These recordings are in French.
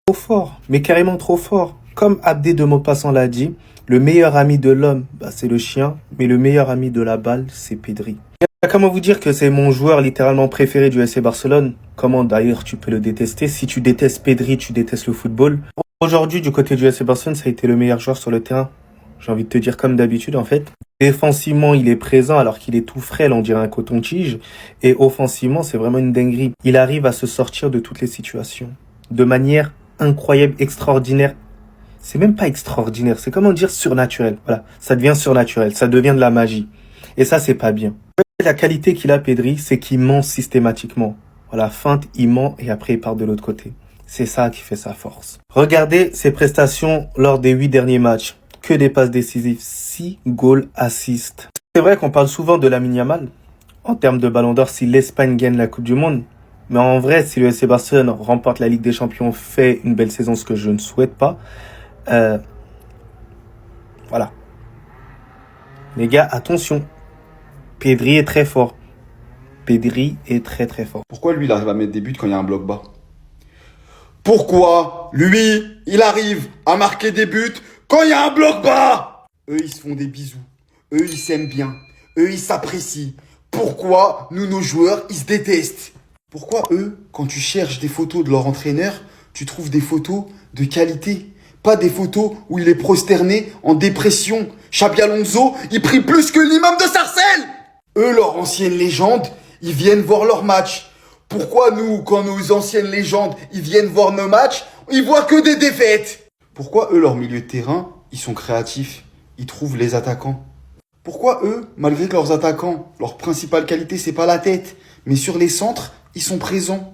Trop fort, mais carrément trop fort. Comme Abdé de Maupassant l'a dit, le meilleur ami de l'homme, c'est le chien, mais le meilleur ami de la balle, c'est Pedri. Comment vous dire que c'est mon joueur littéralement préféré du FC Barcelone? Comment d'ailleurs tu peux le détester? Si tu détestes Pedri, tu détestes le football. Aujourd'hui, du côté du FC Barcelone, ça a été le meilleur joueur sur le terrain. J'ai envie de te dire comme d'habitude en fait. Défensivement, il est présent alors qu'il est tout frêle, on dirait un coton-tige. Et offensivement, c'est vraiment une dinguerie. Il arrive à se sortir de toutes les situations. De manière incroyable, extraordinaire. C'est même pas extraordinaire, c'est comment dire surnaturel. Voilà, ça devient surnaturel, ça devient de la magie. Et ça, c'est pas bien. La qualité qu'il a, Pedri, c'est qu'il ment systématiquement. Voilà, feinte, il ment et après il part de l'autre côté. C'est ça qui fait sa force. Regardez ses prestations lors des 8 derniers matchs. Que des passes décisives, 6 goals assists. C'est vrai qu'on parle souvent de Lamine Yamal en termes de Ballon d'Or si l'Espagne gagne la Coupe du Monde. Mais en vrai, si le FC Barcelone remporte la Ligue des Champions, fait une belle saison, ce que je ne souhaite pas, voilà. Les gars, attention. Pedri est très fort. Pedri est très très fort. Pourquoi lui, il arrive à mettre des buts quand il y a un bloc bas? Pourquoi lui, il arrive à marquer des buts quand il y a un bloc bas? Eux, ils se font des bisous. Eux, ils s'aiment bien. Eux, ils s'apprécient. Pourquoi nous, nos joueurs, ils se détestent? Pourquoi eux, quand tu cherches des photos de leur entraîneur, tu trouves des photos de qualité? Pas des photos où il est prosterné en dépression. Xabi Alonso, il prie plus que l'imam de Sarcelles. Eux, leurs anciennes légendes, ils viennent voir leurs matchs. Pourquoi nous, quand nos anciennes légendes, ils viennent voir nos matchs, ils voient que des défaites? Pourquoi eux, leur milieu de terrain, ils sont créatifs, ils trouvent les attaquants? Pourquoi eux, malgré que leurs attaquants, leur principale qualité, c'est pas la tête, mais sur les centres, ils sont présents?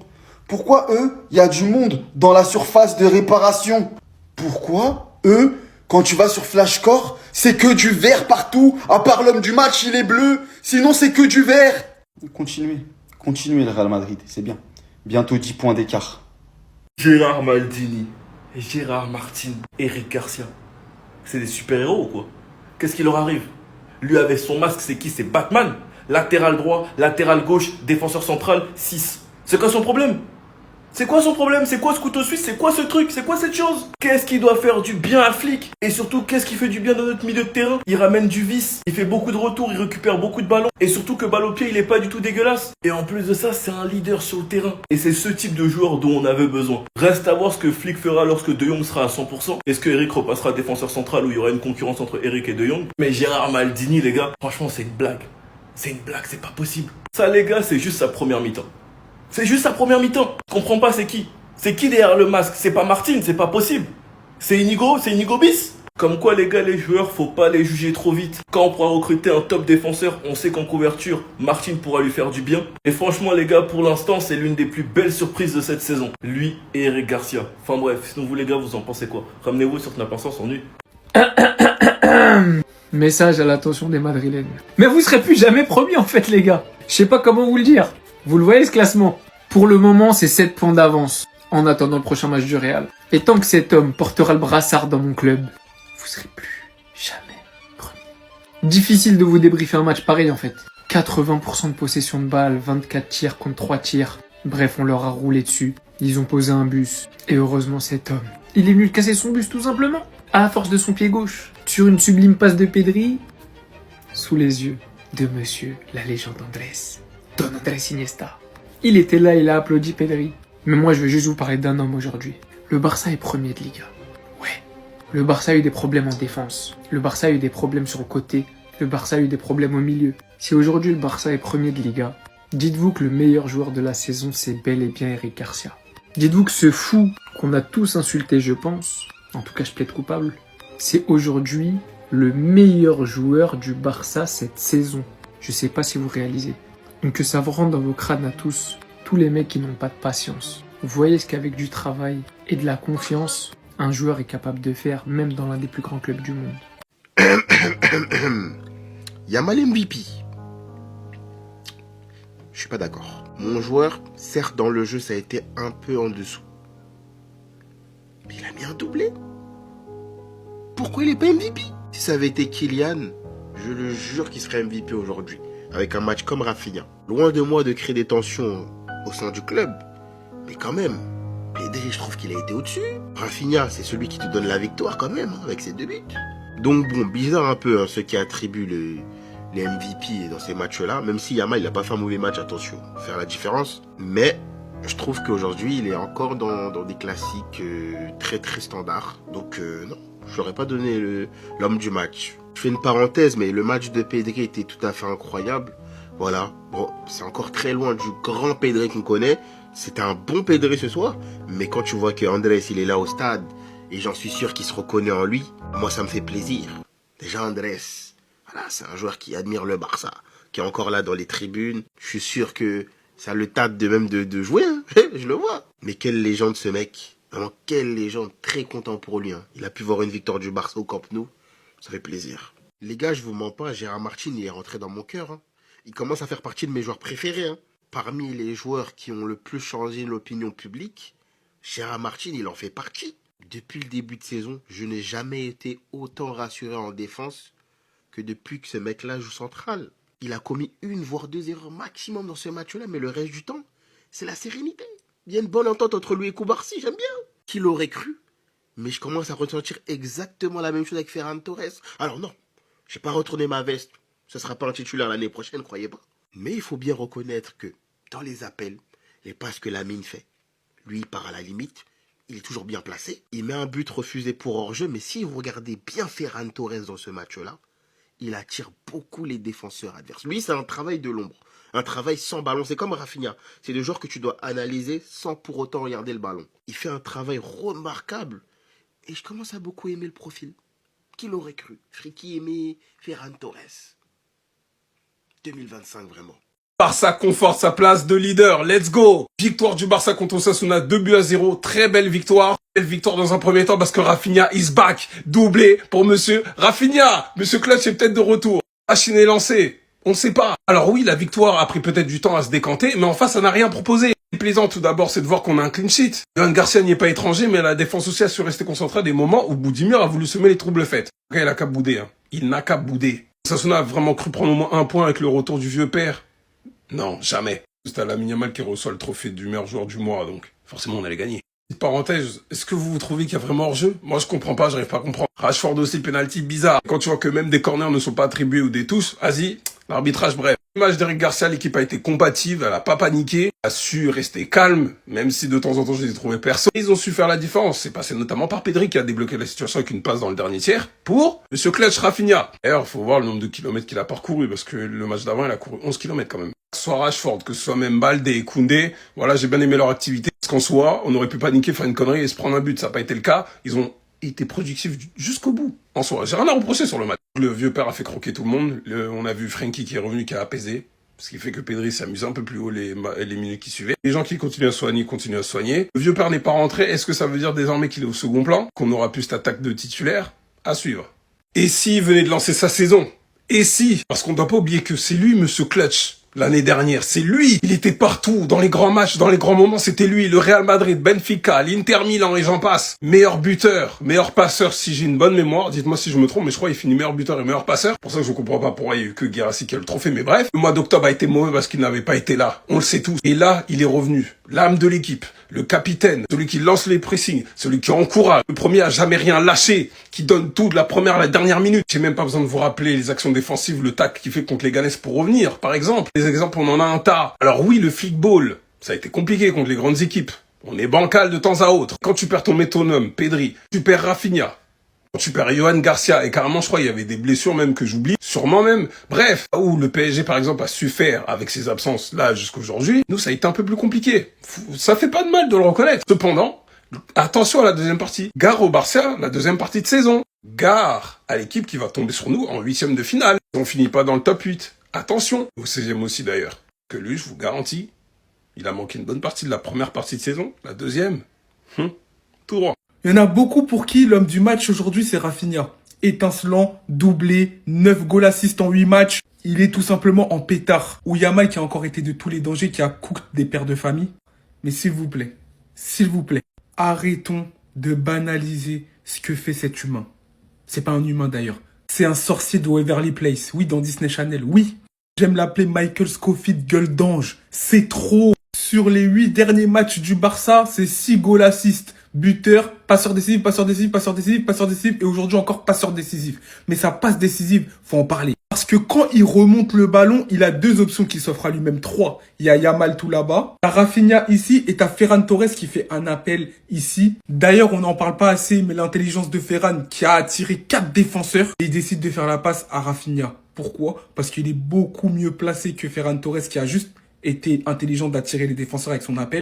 Pourquoi eux, il y a du monde dans la surface de réparation? Pourquoi eux, quand tu vas sur Flashcore, c'est que du vert partout, à part l'homme du match, il est bleu, sinon c'est que du vert? Continuez le Real Madrid, c'est bien. Bientôt 10 points d'écart. Gérard Maldini, Gérard Martin, Eric Garcia. C'est des super-héros ou quoi? Qu'est-ce qui leur arrive? Lui avec son masque, c'est qui? C'est Batman. Latéral droit, latéral gauche, défenseur central, 6. C'est quoi son problème? C'est quoi son problème? C'est quoi ce couteau suisse? C'est quoi ce truc? C'est quoi cette chose? Qu'est-ce qui doit faire du bien à Flick? Et surtout, qu'est-ce qui fait du bien dans notre milieu de terrain? Il ramène du vice, il fait beaucoup de retours, il récupère beaucoup de ballons. Et surtout que balle au pied, il est pas du tout dégueulasse. Et en plus de ça, c'est un leader sur le terrain. Et c'est ce type de joueur dont on avait besoin. Reste à voir ce que Flick fera lorsque De Jong sera à 100%. Est-ce que Eric repassera défenseur central où il y aura une concurrence entre Eric et De Jong? Mais Gérard Maldini, les gars, franchement, c'est une blague. C'est une blague, c'est pas possible. Ça, les gars, c'est juste sa première mi-temps. C'est juste sa première mi-temps. Je comprends pas c'est qui. C'est qui derrière le masque? C'est pas Martin, c'est pas possible. C'est Inigo bis. Comme quoi les gars, les joueurs, faut pas les juger trop vite. Quand on pourra recruter un top défenseur, on sait qu'en couverture, Martin pourra lui faire du bien. Et franchement les gars, pour l'instant, c'est l'une des plus belles surprises de cette saison. Lui et Eric Garcia. Enfin bref, sinon vous les gars, vous en pensez quoi? Ramenez-vous sur Snap Instant, s'ennuie. Message à l'attention des Madrilènes. Mais vous serez plus jamais promis en fait les gars. Je sais pas comment vous le dire. Vous le voyez ce classement? Pour le moment, c'est 7 points d'avance en attendant le prochain match du Real. Et tant que cet homme portera le brassard dans mon club, vous serez plus jamais premier. Difficile de vous débriefer un match pareil en fait. 80% de possession de balle, 24 tirs contre 3 tirs. Bref, on leur a roulé dessus. Ils ont posé un bus. Et heureusement cet homme, il est venu casser son bus tout simplement. À la force de son pied gauche. Sur une sublime passe de Pedri. Sous les yeux de monsieur la légende Andrés. Don Andrés Iniesta. Il était là, il a applaudi Pedri. Mais moi, je vais juste vous parler d'un homme aujourd'hui. Le Barça est premier de Liga. Ouais. Le Barça a eu des problèmes en défense. Le Barça a eu des problèmes sur le côté. Le Barça a eu des problèmes au milieu. Si aujourd'hui le Barça est premier de Liga, dites-vous que le meilleur joueur de la saison, c'est bel et bien Eric Garcia. Dites-vous que ce fou qu'on a tous insulté, je pense, en tout cas je plaide coupable, c'est aujourd'hui le meilleur joueur du Barça cette saison. Je sais pas si vous réalisez. Donc que ça vous rentre dans vos crânes à tous les mecs qui n'ont pas de patience. Vous voyez ce qu'avec du travail et de la confiance, un joueur est capable de faire, même dans l'un des plus grands clubs du monde. Yamal MVP. Je suis pas d'accord. Mon joueur, certes dans le jeu ça a été un peu en dessous. Mais il a mis un doublé. Pourquoi il est pas MVP? Si ça avait été Kylian, je le jure qu'il serait MVP aujourd'hui. Avec un match comme Rafinha. Loin de moi de créer des tensions au sein du club. Mais quand même, Pedri, je trouve qu'il a été au-dessus. Rafinha, c'est celui qui te donne la victoire quand même, hein, avec ses 2 buts. Donc bon, bizarre un peu, hein, ceux qui attribuent les MVP dans ces matchs-là, même si Yamal, il a pas fait un mauvais match, attention, faire la différence. Mais je trouve qu'aujourd'hui, il est encore dans des classiques très très standards. Donc non, je n'aurais pas donné l'homme du match. Je fais une parenthèse, mais le match de Pedri était tout à fait incroyable. Voilà, bon, c'est encore très loin du grand Pedri qu'on connaît. C'était un bon Pedri ce soir, mais quand tu vois que Andrés, il est là au stade, et j'en suis sûr qu'il se reconnaît en lui, moi ça me fait plaisir. Déjà Andrés, voilà, c'est un joueur qui admire le Barça, qui est encore là dans les tribunes. Je suis sûr que ça le tâte de jouer, hein. Je le vois. Mais quelle légende ce mec, vraiment quelle légende, très content pour lui. Hein. Il a pu voir une victoire du Barça au Camp Nou, ça fait plaisir. Les gars, je vous mens pas, Gérard Martin, il est rentré dans mon cœur. Hein. Il commence à faire partie de mes joueurs préférés. Hein. Parmi les joueurs qui ont le plus changé l'opinion publique, Gérard Martin, il en fait partie. Depuis le début de saison, je n'ai jamais été autant rassuré en défense que depuis que ce mec-là joue central. Il a commis 1 voire 2 erreurs maximum dans ce match-là, mais le reste du temps, c'est la sérénité. Il y a une bonne entente entre lui et Koubarsi, j'aime bien. Qui l'aurait cru? Mais je commence à ressentir exactement la même chose avec Ferran Torres. Alors non, je n'ai pas retourné ma veste. Ce ne sera pas un titulaire l'année prochaine, croyez pas. Mais il faut bien reconnaître que dans les appels, les passes que Lamine fait, lui, il part à la limite. Il est toujours bien placé. Il met un but refusé pour hors-jeu, mais si vous regardez bien Ferran Torres dans ce match-là, il attire beaucoup les défenseurs adverses. Lui, c'est un travail de l'ombre. Un travail sans ballon. C'est comme Rafinha. C'est le joueur que tu dois analyser sans pour autant regarder le ballon. Il fait un travail remarquable. Et je commence à beaucoup aimer le profil. Qui l'aurait cru? Friki aimait Ferran Torres. 2025, vraiment. Barça conforte sa place de leader. Let's go! Victoire du Barça contre Osasuna, 2-0. Très belle victoire. Belle victoire dans un premier temps parce que Rafinha is back. Doublé pour monsieur Rafinha. Monsieur Clutch est peut-être de retour. Machine est lancée. On ne sait pas. Alors oui, la victoire a pris peut-être du temps à se décanter, mais en face, ça n'a rien proposé. Ce qui est plaisant tout d'abord, c'est de voir qu'on a un clean sheet. Johan Garcia n'y est pas étranger, mais la défense aussi a su rester concentrée à des moments où Boudimir a voulu semer les troubles faits. Il n'a qu'à bouder. Hein. Il n'a qu'à bouder. Osasuna a vraiment cru prendre au moins 1 point avec le retour du vieux père. Non, jamais. C'était Lamine Yamal qui reçoit le trophée du meilleur joueur du mois, donc forcément on allait gagner. Petite parenthèse, est-ce que vous trouvez qu'il y a vraiment hors-jeu? Moi je comprends pas, j'arrive pas à comprendre. Rashford aussi, penalty bizarre. Quand tu vois que même des corners ne sont pas attribués ou des touches, vas-y, l'arbitrage bref. L'image d'Eric Garcia, l'équipe a été compatible, elle a pas paniqué, a su rester calme, même si de temps en temps je les ai trouvés perso. Ils ont su faire la différence, c'est passé notamment par Pedri qui a débloqué la situation avec une passe dans le dernier tiers pour Monsieur Clutch Rafinha. D'ailleurs, faut voir le nombre de kilomètres qu'il a parcouru parce que le match d'avant il a couru 11 kilomètres quand même. Que ce soit Rashford, que ce soit même Balde et Koundé, voilà, j'ai bien aimé leur activité. Parce qu'en soi, on aurait pu paniquer, faire une connerie et se prendre un but, ça n'a pas été le cas. Ils ont été productifs jusqu'au bout. En soi, j'ai rien à reprocher sur le match. Le vieux père a fait croquer tout le monde. On a vu Frenkie qui est revenu, qui a apaisé. Ce qui fait que Pedri s'amuse un peu plus haut les minutes qui suivaient. Les gens qui continuent à soigner, continuent à soigner. Le vieux père n'est pas rentré. Est-ce que ça veut dire désormais qu'il est au second plan? Qu'on aura plus cette attaque de titulaire? À suivre. Et s'il venait de lancer sa saison? Et si? Parce qu'on ne doit pas oublier que c'est lui, Monsieur Clutch. L'année dernière, c'est lui. Il était partout, dans les grands matchs, dans les grands moments, c'était lui. Le Real Madrid, Benfica, l'Inter Milan et j'en passe. Meilleur buteur, meilleur passeur, si j'ai une bonne mémoire. Dites-moi si je me trompe, mais je crois qu'il finit meilleur buteur et meilleur passeur. Pour ça que je comprends pas pourquoi il y a eu que Guirassy qui a le trophée, mais bref. Le mois d'octobre a été mauvais parce qu'il n'avait pas été là. On le sait tous. Et là, il est revenu. L'âme de l'équipe, le capitaine, celui qui lance les pressings, celui qui encourage, le premier à jamais rien lâcher, qui donne tout de la première à la dernière minute. J'ai même pas besoin de vous rappeler les actions défensives, le tac qu'il fait contre les Ganes pour revenir, par exemple. Les exemples, on en a un tas. Alors oui, le flickball, ça a été compliqué contre les grandes équipes. On est bancal de temps à autre. Quand tu perds ton métronome, Pedri, tu perds Rafinha, quand tu perds Johan Garcia, et carrément, je crois, il y avait des blessures même que j'oublie, sûrement même. Bref, où le PSG, par exemple, a su faire avec ses absences là jusqu'aujourd'hui, nous, ça a été un peu plus compliqué. Ça fait pas de mal de le reconnaître. Cependant, attention à la deuxième partie. Gare au Barça, la deuxième partie de saison. Gare à l'équipe qui va tomber sur nous en 8e de finale. On finit pas dans le top 8. Attention, au 16e aussi d'ailleurs. Que lui, je vous garantis, il a manqué une bonne partie de la première partie de saison. La deuxième, tout droit. Il y en a beaucoup pour qui l'homme du match aujourd'hui, c'est Rafinha. Étincelant, doublé, 9 goals assists en 8 matchs. Il est tout simplement en pétard. Ou Yamal qui a encore été de tous les dangers, qui a cooked des pères de famille. Mais s'il vous plaît, arrêtons de banaliser ce que fait cet humain. C'est pas un humain d'ailleurs. C'est un sorcier de Waverly Place. Oui, dans Disney Channel. Oui. J'aime l'appeler Michael Scofield, gueule d'ange. C'est trop. Sur les 8 derniers matchs du Barça, c'est 6 goal assists. Buteur, passeur décisif, passeur décisif, passeur décisif, passeur décisif et aujourd'hui encore passeur décisif. Mais sa passe décisive, faut en parler. Parce que quand il remonte le ballon, il a 2 options qui s'offrent à lui-même, 3. Il y a Yamal tout là-bas, t'as Rafinha ici et t'as Ferran Torres qui fait un appel ici. D'ailleurs, on n'en parle pas assez, mais l'intelligence de Ferran qui a attiré 4 défenseurs et il décide de faire la passe à Rafinha. Pourquoi? Parce qu'il est beaucoup mieux placé que Ferran Torres qui a juste été intelligent d'attirer les défenseurs avec son appel.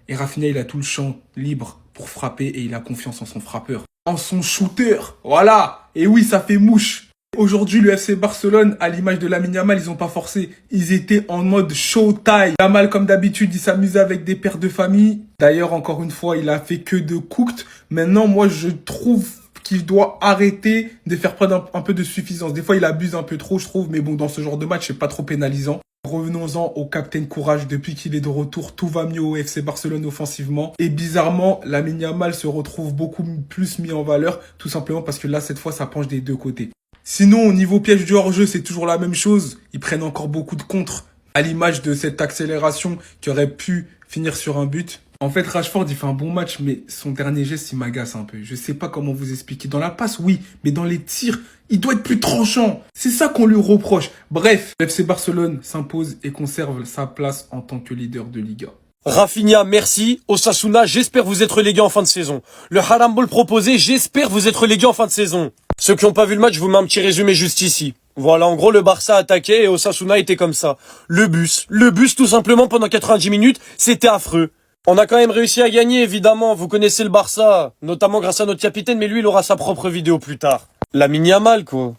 Et Rafinha, il a tout le champ libre pour frapper et il a confiance en son frappeur. En son shooter. Voilà. Et oui, ça fait mouche. Aujourd'hui, le FC Barcelone, à l'image de Lamine Yamal, ils ont pas forcé. Ils étaient en mode showtime. Yamal, comme d'habitude, il s'amusait avec des pères de famille. D'ailleurs, encore une fois, il a fait que de cooked. Maintenant, moi, je trouve qu'il doit arrêter de faire preuve un peu de suffisance. Des fois, il abuse un peu trop, je trouve. Mais bon, dans ce genre de match, c'est pas trop pénalisant. Revenons-en au Captain Courage. Depuis qu'il est de retour, tout va mieux au FC Barcelone offensivement. Et bizarrement, Lamine Yamal se retrouve beaucoup plus mis en valeur. Tout simplement parce que là, cette fois, ça penche des deux côtés. Sinon, au niveau piège du hors-jeu, c'est toujours la même chose. Ils prennent encore beaucoup de contres. À l'image de cette accélération qui aurait pu finir sur un but. En fait, Rashford, il fait un bon match, mais son dernier geste, il m'agace un peu. Je sais pas comment vous expliquer. Dans la passe, oui, mais dans les tirs, il doit être plus tranchant. C'est ça qu'on lui reproche. Bref, le FC Barcelone s'impose et conserve sa place en tant que leader de Liga. Rafinha, merci. Osasuna, j'espère vous être relégué en fin de saison. Le Haram Ball proposé, j'espère vous être relégué en fin de saison. Ceux qui n'ont pas vu le match, je vous mets un petit résumé juste ici. Voilà, en gros, le Barça attaquait et Osasuna était comme ça. Le bus, tout simplement, pendant 90 minutes, c'était affreux. On a quand même réussi à gagner, évidemment. Vous connaissez le Barça, notamment grâce à notre capitaine, mais lui, il aura sa propre vidéo plus tard. Lamine Yamal, quoi.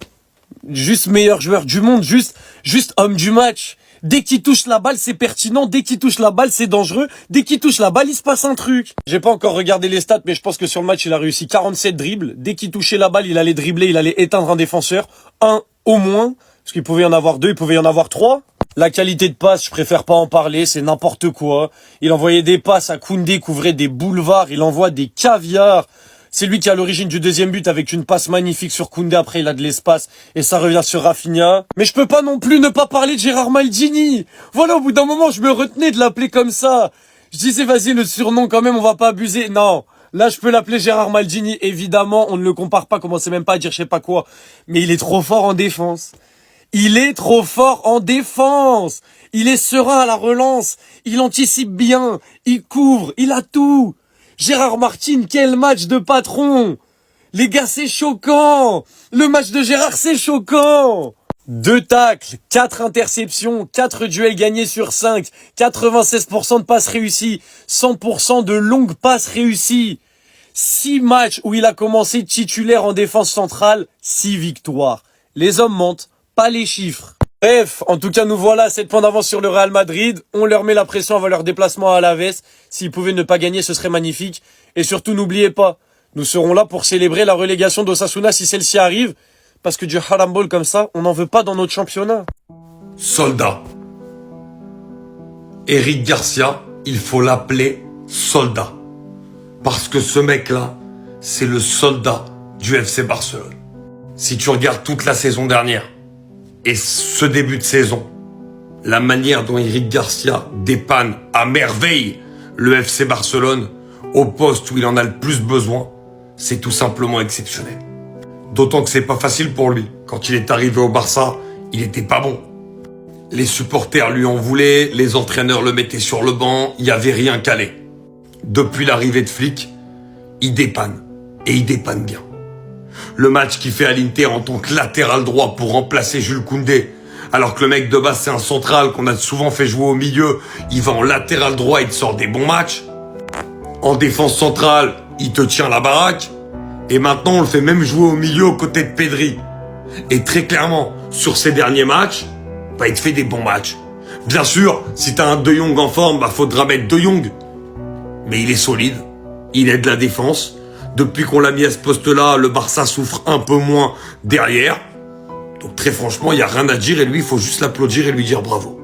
Juste meilleur joueur du monde, juste homme du match. Dès qu'il touche la balle, c'est pertinent. Dès qu'il touche la balle, c'est dangereux. Dès qu'il touche la balle, il se passe un truc. J'ai pas encore regardé les stats, mais je pense que sur le match, il a réussi 47 dribbles. Dès qu'il touchait la balle, il allait dribbler, il allait éteindre un défenseur. Un au moins. Parce qu'il pouvait y en avoir 2, il pouvait y en avoir 3. La qualité de passe, je préfère pas en parler, c'est n'importe quoi. Il envoyait des passes à Koundé, couvrait des boulevards, il envoie des caviars. C'est lui qui a l'origine du deuxième but avec une passe magnifique sur Koundé, après il a de l'espace et ça revient sur Rafinha. Mais je peux pas non plus ne pas parler de Gérard Maldini. Voilà, au bout d'un moment, je me retenais de l'appeler comme ça. Je disais, vas-y, le surnom quand même, on va pas abuser. Non, là je peux l'appeler Gérard Maldini, évidemment, on ne le compare pas, commencez même pas à dire je sais pas quoi. Mais il est trop fort en défense. Il est trop fort en défense. Il est serein à la relance. Il anticipe bien. Il couvre. Il a tout. Gérard Martin, quel match de patron. Les gars, c'est choquant. Le match de Gérard, c'est choquant. 2 tacles, 4 interceptions, 4 duels gagnés sur 5, 96% de passes réussies, 100% de longues passes réussies. 6 matchs où il a commencé titulaire en défense centrale, 6 victoires. Les hommes mentent. Pas les chiffres. Bref, en tout cas, nous voilà à 7 points d'avance sur le Real Madrid. On leur met la pression avant leur déplacement à Alaves. S'ils pouvaient ne pas gagner, ce serait magnifique. Et surtout, n'oubliez pas, nous serons là pour célébrer la relégation d'Osasuna si celle-ci arrive. Parce que du Haram Ball comme ça, on n'en veut pas dans notre championnat. Soldat. Eric Garcia, il faut l'appeler soldat. Parce que ce mec-là, c'est le soldat du FC Barcelone. Si tu regardes toute la saison dernière et ce début de saison, la manière dont Eric Garcia dépanne à merveille le FC Barcelone au poste où il en a le plus besoin, c'est tout simplement exceptionnel. D'autant que c'est pas facile pour lui. Quand il est arrivé au Barça, il était pas bon. Les supporters lui en voulaient, les entraîneurs le mettaient sur le banc, il y avait rien calé. Depuis l'arrivée de Flick, il dépanne. Et il dépanne bien. Le match qu'il fait à l'Inter en tant que latéral droit pour remplacer Jules Koundé, alors que le mec de base c'est un central qu'on a souvent fait jouer au milieu, il va en latéral droit, il te sort des bons matchs. En défense centrale, il te tient la baraque. Et maintenant on le fait même jouer au milieu aux côtés de Pedri. Et très clairement, sur ces derniers matchs, il te fait des bons matchs. Bien sûr, si t'as un De Jong en forme, faudra mettre De Jong. Mais il est solide, il aide la défense. Depuis qu'on l'a mis à ce poste-là, le Barça souffre un peu moins derrière. Donc très franchement, il n'y a rien à dire et lui, il faut juste l'applaudir et lui dire bravo.